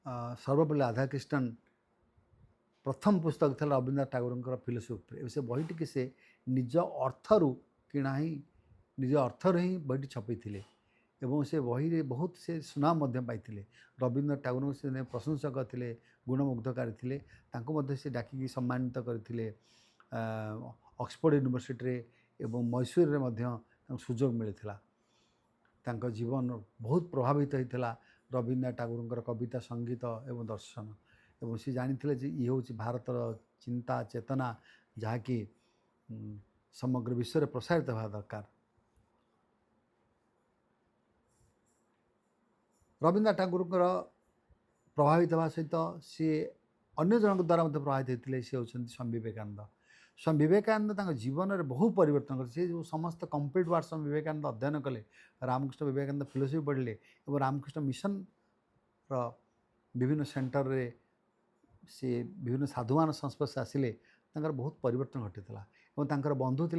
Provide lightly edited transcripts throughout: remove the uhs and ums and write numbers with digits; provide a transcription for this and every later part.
सर्वपल्ली राधाकृष्णन प्रथम पुस्तक था रवीन्द्रनाथ ठाकुर फिलोसफी से बहीटी कि से निज अर्थरू किणा ही निज अर्थर ही बहीटी छपी थे एवं से बही बहुत से सुनाम पाई रवीन्द्रनाथ ठाकुर से प्रशंसक थे गुणमुग्धकारी थे से डाक सम्मानित करते ऑक्सफोर्ड यूनिवर्सिटी एवं मैसूर सुजोग मिलता जीवन बहुत प्रभावित होता रवीन्द्रनाथ ठाकुर कविता संगीत एवं दर्शन एवं सी जानी ये हूँ भारतर चिंता चेतना जहाँकि समग्र विश्व में प्रसारित होगा दरकार। रवीन्द्रनाथ ठाकुर प्रभावित होगा सहित सी अन्य जन द्वारा प्रभावित होते सी होती स्वामी विवेकानंद। स्वामी विवेकानंद जीवन में बहुत परिवर्तन कर जो समस्त कंप्लीट वार्ड स्वामी विवेकानंद अध्ययन कले रामकृष्ण विवेकानंद फिलोसफी पढ़ले और रामकृष्ण मिशन विभिन्न सेंटर रे से विभिन्न साधुमान संस्पर्श आसिले बहुत परिवर्तन घटीला और बंधु थे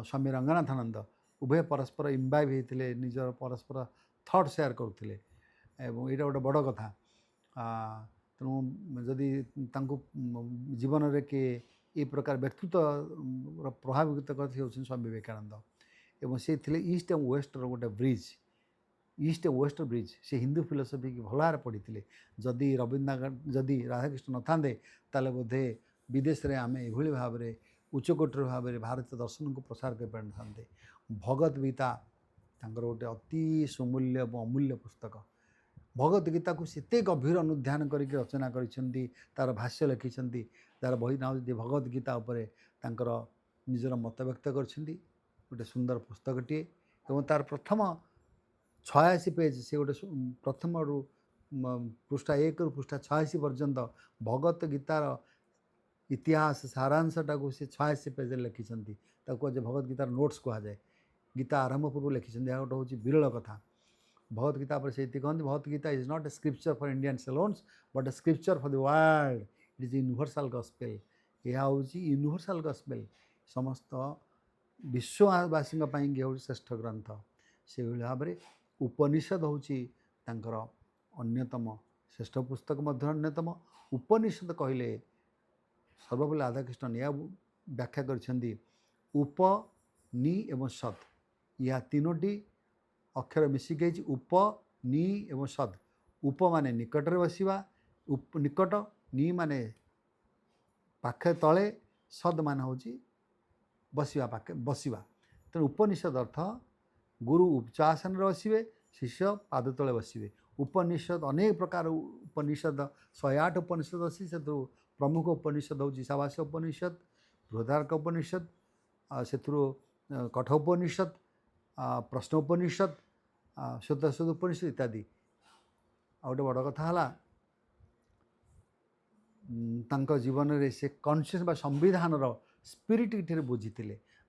स्वामी रंगनाथानंद उभय परस्पर इम्बाइब होते निजर परस्पर थॉट शेयर करुले यहाँ गोटे बड़ कथा तेणु जदि जीवन में किए ये प्रकार व्यक्तित्व प्रभावित कर स्वामी विवेकानंद एवं से थे ईस्ट एंड वेस्ट गोटे bridge east and west bridge से हिंदू फिलोसफी की भल भाव पढ़ी जदि रवीन्द्रनाथ जदि राधाकृष्ण न थांदे ताले बोधे विदेश में आम ये भाव में उच्चकोटर भाव में भारतीय दर्शन को प्रसार कर पारि था। भगवत गीता गोटे अति सुमूल्य और अमूल्य पुस्तक भगवत गीता को सीते गभीर अनुध्यान करके रचना कर तार भाष्य लिखिं तार बही ना भगवत गीता उपर तांकर निजर मत व्यक्त कर गोटे सुंदर पुस्तकटे और तार प्रथम 86 पेज से गोटे प्रथम पृष्ठा 1 रु पृष्ठा 86 पर्यंत भगवत गीतार इतिहास सारांशटा को सी 86 पेज लिखिं भगवत गीतार नोट्स कहुए गीता आरंभ पूर्व लिखिं गोटे हूँ विरल कथा भगवत गीता पर से कहते Bhagavad Gita is not a scripture for Indians alone but a scripture for the world it is universal gospel यह हूँ यूनिवर्सल गॉस्पेल समस्त विश्ववासी हूँ श्रेष्ठ ग्रंथ से भाव में उपनिषद हूँ अन्यतम श्रेष्ठ पुस्तक मध्य अन्यतम उपनिषद कहले सर्वपल्ली राधाकृष्णन यह व्याख्या कर उप नि एवं सद यह तीनोटी अक्षर मिसिक उप नि एवं सद उप माने निकट रे बसिबा उप निकट नि माने पाखे तले सद मान हूँ बसिबा पाखे बसिबा तेणु उपनिषद अर्थ गुरु उच्चासन बसिबे शिष्य पाद तले बसिबे उपनिषद अनेक प्रकार उपनिषद 108 उपनिषद अच्छी से प्रमुख उपनिषद हूँ ईशावास्य उपनिषद बृहदारण्यक उपनिषद से कठोपनिषद प्रश्नोपनिषद श्वेतश्वत उपनिषद इत्यादि गोटे बड़ कथा जीवन में से कन्सीयस बा संविधान स्पिरिट ये बुझी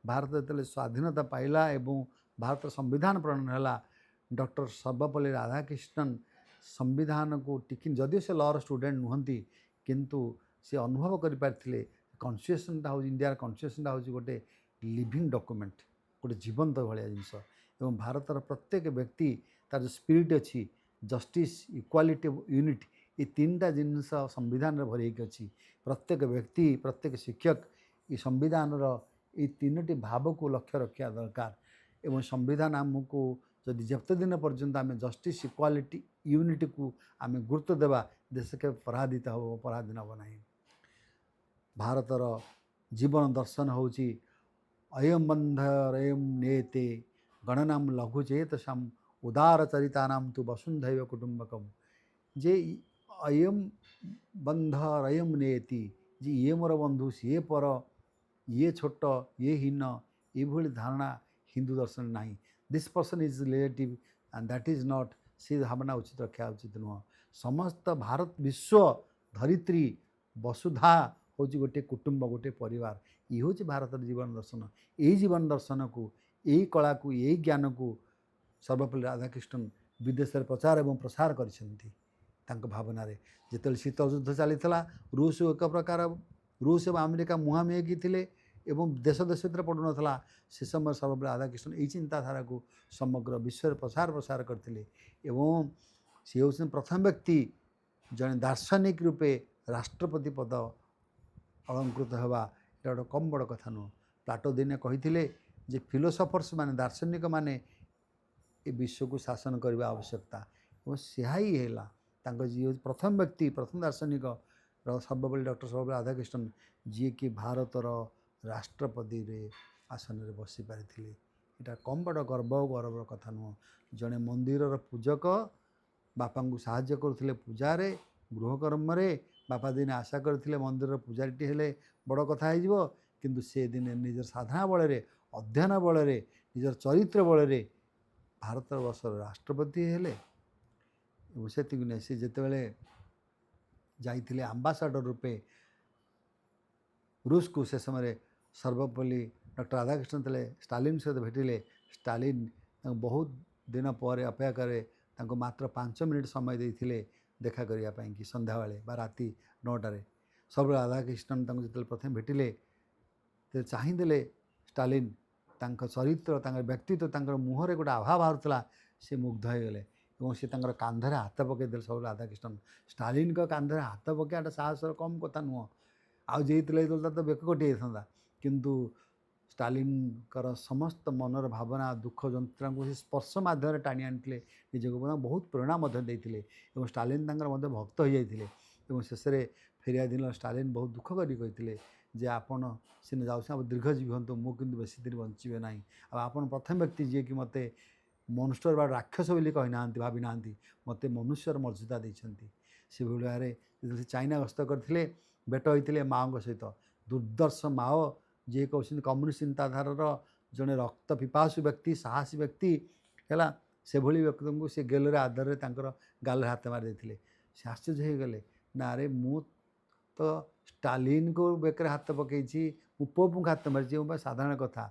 भारत जो स्वाधीनता पाइला एवं भारत संविधान प्रणयन है डॉक्टर सर्वपल्ली राधाकृष्णन संविधान को टिकिन जदिव से लॉर स्टूडेंट नुहंती किंतु से अनुभव कर पारे कन्स्टिट्यूशनटा हूँ इंडिया कन्स्टिट्यूशनटा हूँ गोटे लिविंग डॉक्यूमेंट गोटे जीवंत भाया जिनस एवं भारतर प्रत्येक व्यक्ति तार जो स्पिरिट अच्छी जस्टिस इक्वालिटी यूनिट ये तीनटा जिनस संविधान में भरी अच्छी प्रत्येक व्यक्ति प्रत्येक शिक्षक ये संविधान ये तीनोटी भाव को लक्ष्य रखा दरकार एवं संविधान आमको जदि जत दिन पर्यंत आम जस्टिस इक्वालिटी यूनिटी को आम गुरुत्व देवा देश के पराधित हो पराधीन हम ना भारतर जीवन दर्शन हूँ अयम बंधरयम नेते गणनाम लघुचेतसाम उदार चरितानाम तो वसुंधैव कुटुंबकम जे अयम बंधरयम नेति जे ये मोर बंधु सी पर ये छोट ये हीन ये धारणा हिंदू दर्शन नहीं this person is relative and that is not सी भावना उचित रखा उचित नुह समस्त भारत विश्व धरित्री वसुधा हूँ गोटे कुटुंब गोटे परिवार ये हूँ भारत जीवन दर्शन यही जीवन दर्शन को यही कला को यही ज्ञान को सर्वपल्ली राधाकृष्णन विदेश में प्रचार एवं प्रसार कर भावना जिते शीत युद्ध चली रूस एक प्रकार रूस और अमेरिका मुहांमुही थे एवं देश देश भर पड़ू नाला से समय सर्वपल्ली राधाकृष्णन यही चिंताधारा को समग्र विश्व में प्रसार करते एवं सी हूँ प्रथम व्यक्ति जड़े दार्शनिक रूपे राष्ट्रपति पद अलंकृत होगा ये गोटे कम बड़ कथा नुह। प्लाटो दिने कही जे फिलोसफर्स माने दार्शनिक माने ए विश्व को शासन करने आवश्यकता और सेहा ही है जी प्रथम व्यक्ति प्रथम दार्शनिक सर्वपल्ली डॉक्टर सर्वपल्ली राधाकृष्णन जी कि भारतर राष्ट्रपति रे आसन में बसी पारी यहाँ कम बड़ गर्व और गौरवर कथा नुह। जड़े मंदिर पूजक बापा को साहाय्य करुले पूजारे गृहकर्म बापा दिने आशा करते मंदिर पूजारी हेले बड़ कथा हो किंतु से दिन निजर साधना बल अध्ययन बल निजर चरित्र बल भारत वर्षर राष्ट्रपति हेले। से नहीं सी जिते जाइए आम्बासाडर रूपे रूस को से समय सर्वपल्ली डॉक्टर राधाकृष्णन थे स्टालिन सहित भेटिले। स्टालिन बहुत दिन पर अपेक्षा करे मात्र 5 मिनिट समय देते देखा करने कि संध्या बा राति 9टार सब राधाकृष्णन जो प्रथम भेटिले तो चाहिए स्टालिन चरित्र व्यक्तित्व मुहर गोटे आभा बाहर से मुग्ध हो गले और सी कांधरे हाथ पकईदे सब राधाकृष्णन। स्टालिन कांधरे हाथ पकड़ा साहस कम कथा नुह आउ तो बेक कटि था किंतु स्टालिन समस्त मनर भावना दुख जंत्रणा को से स्पर्श मध्यम टाणी आनी निजक बहुत प्रेरणा देते स्टालिन भक्त हो जाते शेष में फेरिया दिन स्टालिन बहुत दुख करते जे आपण सीने जाऊँ दीर्घजीवी हूँ मुझे बेसी दिन बचे ना आप प्रथम व्यक्ति जी कि मत मनुष्य बा राक्षस बोली कहीना भावी ना मत मनुष्यर मर्यादा देते से भाव चाइना गस्त करते भेट होते माओ सहित दुर्दर्श माओ जी कहते कम्युनिस्ट चिंताधार जड़े रक्त पिपासु व्यक्ति साहसी व्यक्ति है से भली व्यक्ति को सी गेलरे आधार में गाल हाथ मारी देते से आश्चर्य हो गले ना रे मु तो स्टालिन को बेकर हाथ पकई उपमुख हाथ मारी साधारण कथा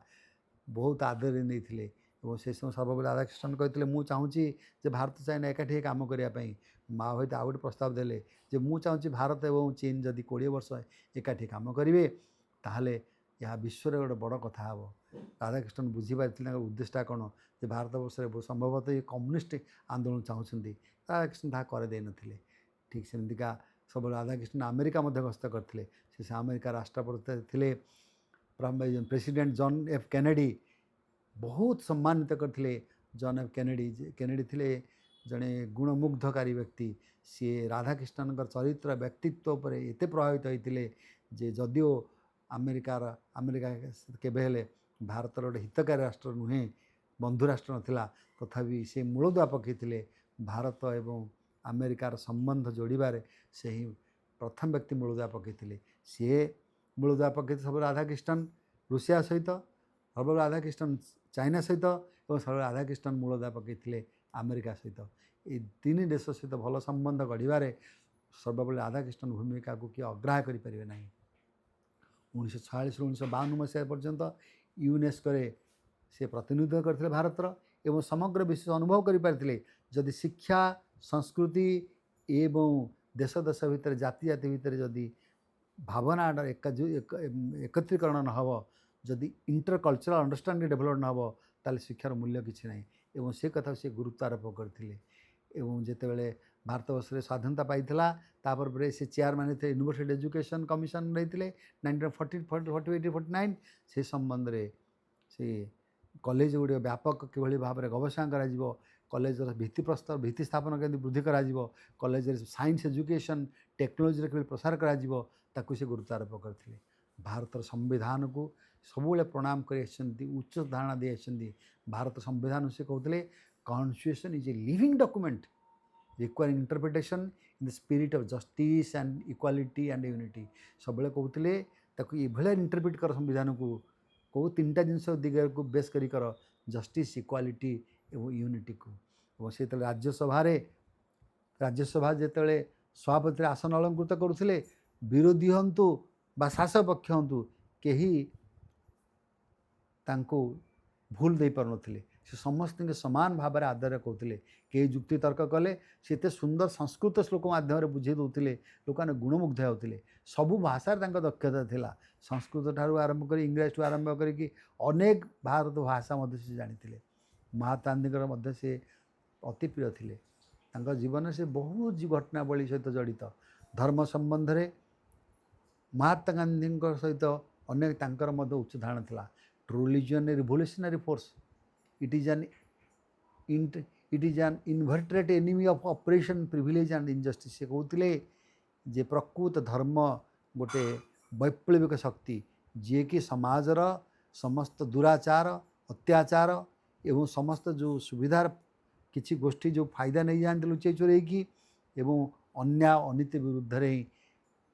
बहुत आदर नहीं से समय सर्वपल्ली राधाकृष्णन कहते मुझे चाहूँगी भारत चाइना एकाठी काम करने माँ सहित आउ गए प्रस्ताव देले जे मु चाहूँगी भारत और चीन जदि 20 वर्ष एकाठी काम करेंगे ताहले यह विश्व गोटे बड़ कथा हे। राधाकृष्णन बुझीपारी उद्देश्यटा कौन जे भारत वर्ष संभवतः ये कम्युनिस्ट आंदोलन चाहूँगी राधाकृष्णन ताहा करदे नथिले। ठीक सेमतिका सब राधाकृष्णन अमेरिका गस्त करते से अमेरिका राष्ट्रपति थे प्रेसिडेंट जॉन एफ कैनेडी बहुत सम्मानित करते जॉन एफ कैनेडी थे जड़े गुणमुग्धकारी व्यक्ति सी राधाकृष्णन चरित्र व्यक्तित्व पर एत प्रभावित होते जे जदिओ अमेरिका केबे भारतर गोटे हितकारी राष्ट्र नुहे बंधु राष्ट्र नाला तथापि से मूलदुआ पकईते भारत एवं अमेरिकार संबंध जोड़बार से ही प्रथम व्यक्ति मूलदुआ पकईते सी मूलदुआ पकई सब राधाकृष्णन रूसिया सहित सब राधाकृष्णन चाइना सहित और सब राधाकृष्णन मूलदुआ पकईते अमेरिका सहित ये 3 देश सहित भल संबंध गढ़वे सर्वपल्ली राधाकृष्णन भूमिका को किए अग्राह्य करें ना। 1946 ରୁ 1952 मसीहा पर्यंत यूनेस्को से प्रतिनिधित्व करते भारतर एवं समग्र विश्व अनुभव करें जदि शिक्षा संस्कृति एवं देश देश भितर जाति जाति भितर जदि भावना एकत्रीकरण न हो जदि इंटरकल्चरल अंडरस्टैंडिंग डेभलप न हो ताले शिक्षार मूल्य किसी ना एवं से कथा से गुरुत्व आरोप करते एवं जितेबले भारतवर्ष स्वाधीनता पाई तापर से चेयरमैन थे यूनिवर्सिटी एजुकेशन कमिशन रही 1948-49 से संबंध में से कॉलेज गुड़ व्यापक किभली भाव में गवेषणा करा कॉलेजर भित्तिप्रस्तर भित्ति स्थापन केमती वृद्धि करा कॉलेज साइंस एजुकेशन टेक्नोलोजी के प्रसार करा से गुरुत्व आरोप करते भारत संविधान को सबुले प्रणाम कर उच्च धारणा दी भारत संविधान से कहते constitution is a living document requiring interpretation in the spirit of justice and equality and unity सब कहते ये इंटरप्रिट कर संविधान को कौ 3टा जिनस दिग को बेस कर जस्टिस इक्वालिटी एवं यूनिटी को और से राज्यसभा जिते सभापति आसन अलंकृत करुले विरोधी हूँ बा शासक पक्ष हूँ कहीं भूल दे पार नथिले से समस्त समान भाव में आदर कहते कई जुक्ति तर्क कले से सुंदर संस्कृत श्लोक माध्यम बुझे दौले लोक मैंने गुणमुग्ध होते सबू भाषार दक्षता थिला संस्कृत ठारू आरंभ कर इंग्राजी ठू आरंभ करके अनेक भारत भाषा से जानी महात्मा गांधी से अति प्रिय थे तांका जीवन से बहुत घटनावली सहित जड़ित धर्म संबंध रे महात्मा गांधी सहित अनेक तांकर मध्य उच्च धारणा था true religion revolutionary force it is an it is an inverted enemy of operation privilege and injustice से कहते जे प्रकृत धर्म गोटे वैप्लविक शक्ति जी कि समाजर समस्त दुराचार अत्याचार एवं समस्त जो सुविधार किसी गोष्ठी जो फायदा नहीं जाते लुचे चोरेकी एवं अन्याय अनीति विरुद्ध रे ही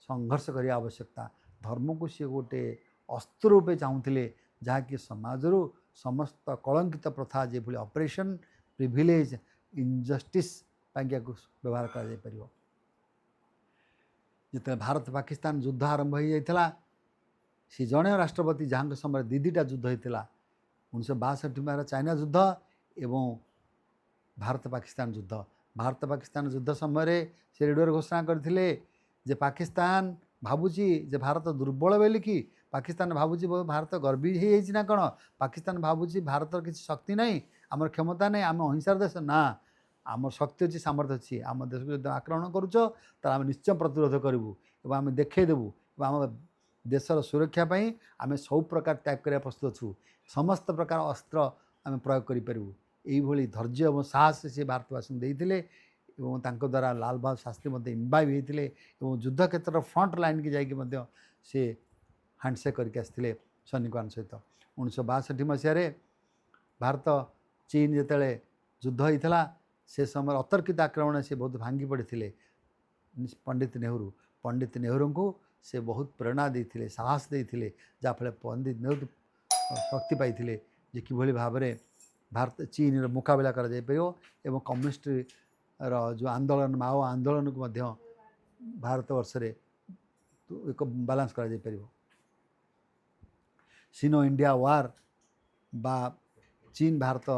संघर्ष करने आवश्यकता धर्म को सी गोटे अस्त्र रूपे चाहूले जहाँकि समाज समस्त कलंकित प्रथा जो भाई ऑपरेशन प्रिविलेज इनजस्टिस व्यवहार कर जिते भारत पाकिस्तान युद्ध आरंभ हो जाता सी जड़े राष्ट्रपति जहाँ समय दीटा युद्ध होता 1962 में चाइना युद्ध एवं भारत पाकिस्तान युद्ध समय से रेडियो घोषणा करते जे पाकिस्तान भावुची जे भारत दुर्बल बोलिकी पाकिस्तान भावुची भारत गर्वी हो कौन पाकिस्तान भावुची भारत किसी शक्ति नहीं आमर क्षमता नहीं आम अहिंसार देश ना आम शक्ति अच्छी सामर्थ्य अच्छी आम देश को जो आक्रमण करुच तो आम निश्चय प्रतिरोध करूँ और आम देखदेबू आम देशर सुरक्षापी आम सब प्रकार त्याग करने प्रस्तुत अच्छू समस्त प्रकार अस्त्र आम प्रयोग करूँ यही धैर्य और साहस से भारतवासी देते द्वारा लाल बहादुर शास्त्री इम्बाइब होते युद्ध क्षेत्र फ्रंट लाइन की जाकि से हैंडसेक करके आसते सैनिक सहित 1962 मसीह भारत चीन जिते युद्ध होता से समय अतर्कित आक्रमण से बहुत भांगी पड़ते पंडित नेहरू को से बहुत प्रेरणा देते साहस देते जहाँफल पंडित नेहरू शक्ति पाई जे कि भाव में भारत चीन मुकाबला कर कम्युनिस्ट जो आंदोलन माओ आंदोलन को मध्य भारत वर्ष रे एक बैलेंस कर सिनो इंडिया वार बा चीन भारत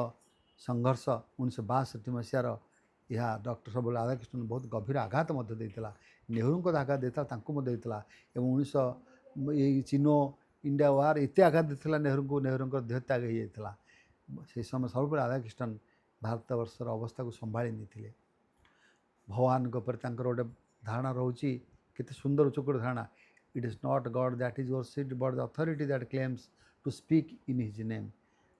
संघर्ष 1962 मसीहार यह डॉक्टर सर्वपल्ली राधाकृष्णन बहुत गभीर आघात देता नेहरू को आघात देता देता एवं चीनो इंडिया वार एत आघात देता नेहरू देहत्याग हो जाता से समय सर्वपल्ली राधाकृष्णन भारत वर्षर अवस्था को संभाली नहीं भगवान गोटे धारणा रोचे केते सुंदर चुकड़ धारणा it is not God that is worshipped but the authority that claims to speak in his name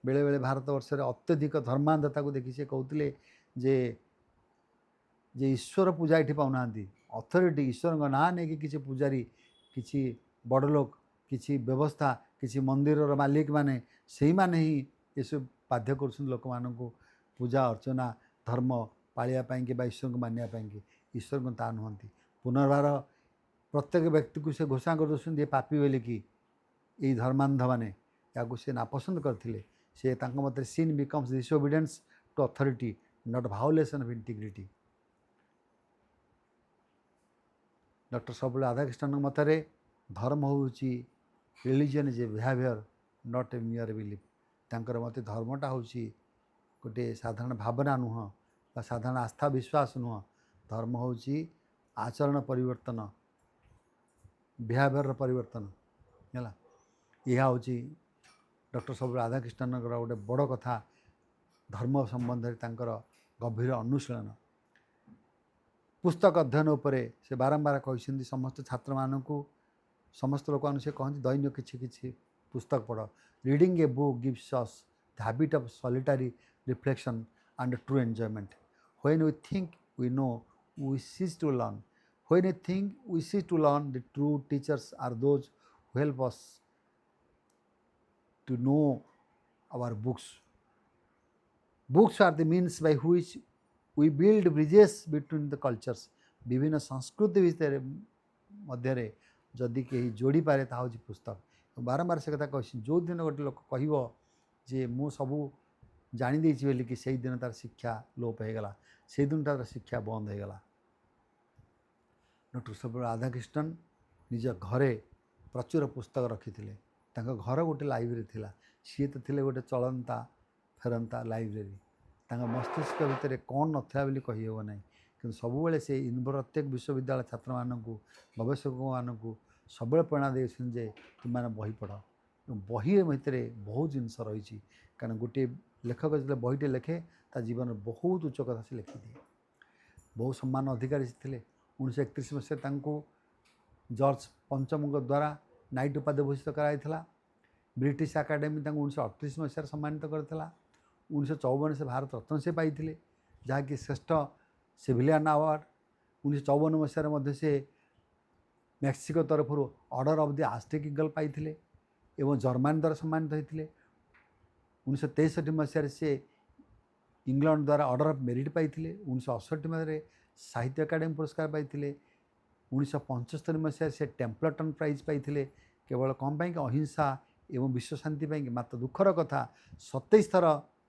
बेले बेले भारत वर्ष अत्यधिक धर्मांधता को देखी से कहते जे ईश्वर पूजा ये पाऊना अथॉरिटी ईश्वर ना नहीं कि पूजारी किसी बड़ लोक किसी व्यवस्था किसी मंदिर मालिक माने से माने ही ये सब बाध्य कर लोक मान पूजा अर्चना धर्म पालिया कि ईश्वर को मानिया ईश्वर को ता नुहति पुनर्बार प्रत्येक व्यक्ति को से घोषणा कर ये पापी बोले कि यही धर्मांध मैंने या से नापसंद करते से मत sin becomes disobedience to authority not violation of integrity doctor Sarvepalli Radhakrishnan मतरे धर्म होची religion is a behaviour not a mere belief तांकर मते धर्मटा होची गोटे साधारण भावना नुह बा साधारण आस्था विश्वास नुह धर्म होची आचरण परिवर्तन बिहेवियर परिवर्तन है यह हूँ डॉक्टर सर्वपल्ली राधाकृष्णन गोटे बड़ कथा धर्म संबंध में गभीर अनुशीलन पुस्तक अध्ययन उपरे से बारंबार कहते समस्त छात्र मानू समस्त लोक से कहते दैनिक किसी पुस्तक पढ़ reading a book gives us the habit of solitary reflection and true enjoyment when we think we know we cease to learn when we think we cease to learn the true teachers are those who help us to know our books. Books are the means by which we build bridges between the cultures. विभिन्न संस्कृति भितर मध्य जदि कहीं जोड़ी पारे ता हूँ पुस्तक बारंबार से कथा कह जो दिन गोटे लोक कह जे मु सबू जानी बोली कि से दिन तार शिक्षा लोप हो गला से दिन तार शिक्षा बंद हो गला डॉक्टर सर्वपल्ली राधाकृष्णन निज घरे प्रचुर पुस्तक रखी घर गोटे लाइब्रेरी थिला सी तो थे गोटे चलता फेरंता लाइब्रेरी मस्तिष्क भितर कौन नथा बोली कहीहब ना कि सब से प्रत्येक विश्वविद्यालय छात्र मानू गवेषक मानू सब प्रेरणा दे तुम बही पढ़ बही भितर बहुत जिनस रही कारण गोटे लेखक जो बहीटे लेखे ता जीवन बहुत उच्च कथा से लिखि दिए बहु सम्मान अधिकारी थे 1931 मसीह जॉर्ज पंचम द्वारा नाइट उपाधि भूषित कराइला ब्रिटिश एकाडेमी 1938 मसीह सम्मानित करता 1954 से भारत रत्न से पाई जहाँकि श्रेष्ठ सिविलियन अवार्ड 1954 मसीह से मेक्सिको तरफ ऑर्डर ऑफ द आस्टेक ईगल पाई एवं जर्मनी द्वारा सम्मानित होते 1963 मसीह से इंग्लैंड द्वारा ऑर्डर ऑफ मेरिट पाई 1968 मसीह साहित्य अकादेमी पुरस्कार पाई 1975 मसीह से टेम्पलटन प्राइज पाई केवल कौन पाई अहिंसा एवं विश्व शांति पाई मात्र दुखर कथा 27 थर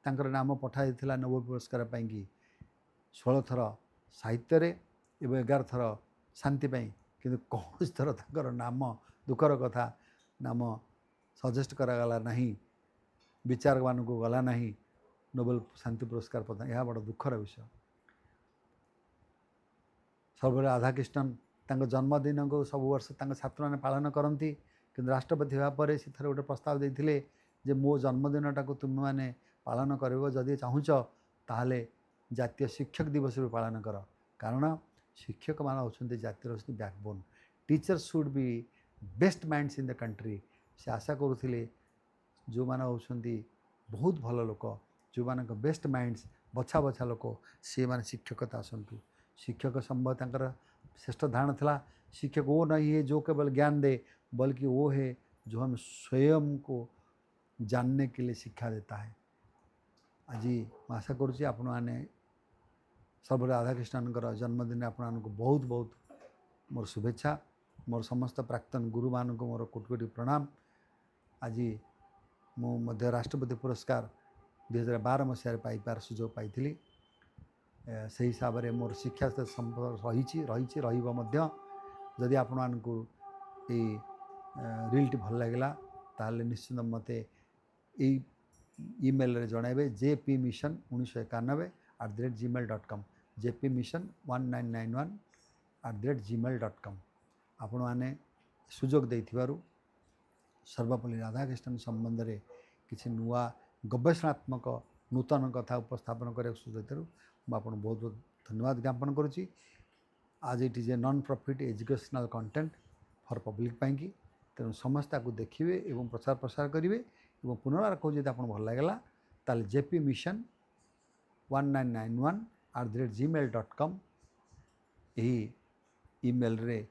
तांकर नाम पठाई नोबेल पुरस्कार पाई 16 थर साहित्य एवं 11 थर शांति पाई किंतु कौन थर तांकर नाम दुखर कथा नाम सजेस्ट करागला नहीं विचार मान को गला नहीं नोबेल शांति पुरस्कार प्रदान यह बड़ दुखर विषय। सर्वपल्ली राधाकृष्णन जन्मदिन को सब वर्ष छात्र मैंने पालन करती कि राष्ट्रपति होगापर से थे गोटे प्रस्ताव देते जे मो जन्मदिनटा को तुम मैंने पालन कर जदि चाहूच ताहले जातीय शिक्षक दिवस भी पालन कर कारण शिक्षक मान होती जातिर backbone teacher should be best minds in the country से आशा करुले जो मैंने होती बहुत भल लोक जो मान बेस्ट माइंड्स बछा बछा लोक सी मैंने शिक्षकता आसतु शिक्षक संभव तंकर श्रेष्ठ धारणा था शिक्षक वो नहीं है जो केवल ज्ञान दे बल्कि वो है जो हम स्वयं को जानने के लिए शिक्षा देता है। आज आशा करुँच आपण मैंने सर्वपल्ली राधाकृष्णन जन्मदिन आपण बहुत बहुत मोर शुभेच्छा मोर समस्त प्राक्तन गुरु मान को मोर कोटि कोटि प्रणाम। आज मध्य राष्ट्रपति पुरस्कार 2012 मसीह पाइबार सुजोग पाई से हिसाब से मोर शिक्षा संपर्क रही जदि आपण मानकु रील्टी भल लगे ताहले निश्चित मते ईमेल रे जणाइबे jpmission1991@gmail.com jpmission1991@gmail.com आपण माने सुजोग देथिबारु सर्वपल्ली राधाकृष्णन संबंध में किसी नुआ गवेषणात्मक नूतन कथा उपस्थापन करने सुजोग देथिबारु मुझे बहुत बहुत धन्यवाद ज्ञापन करुच्ची। आज it is a non profit educational content for public पाई तेणु समस्त को देखिए एवं प्रचार प्रसार करेंगे और पुनर्बार कहूँ जब आपको भल लगे ताल jpmission1991@gmail.com यही ईमेल रे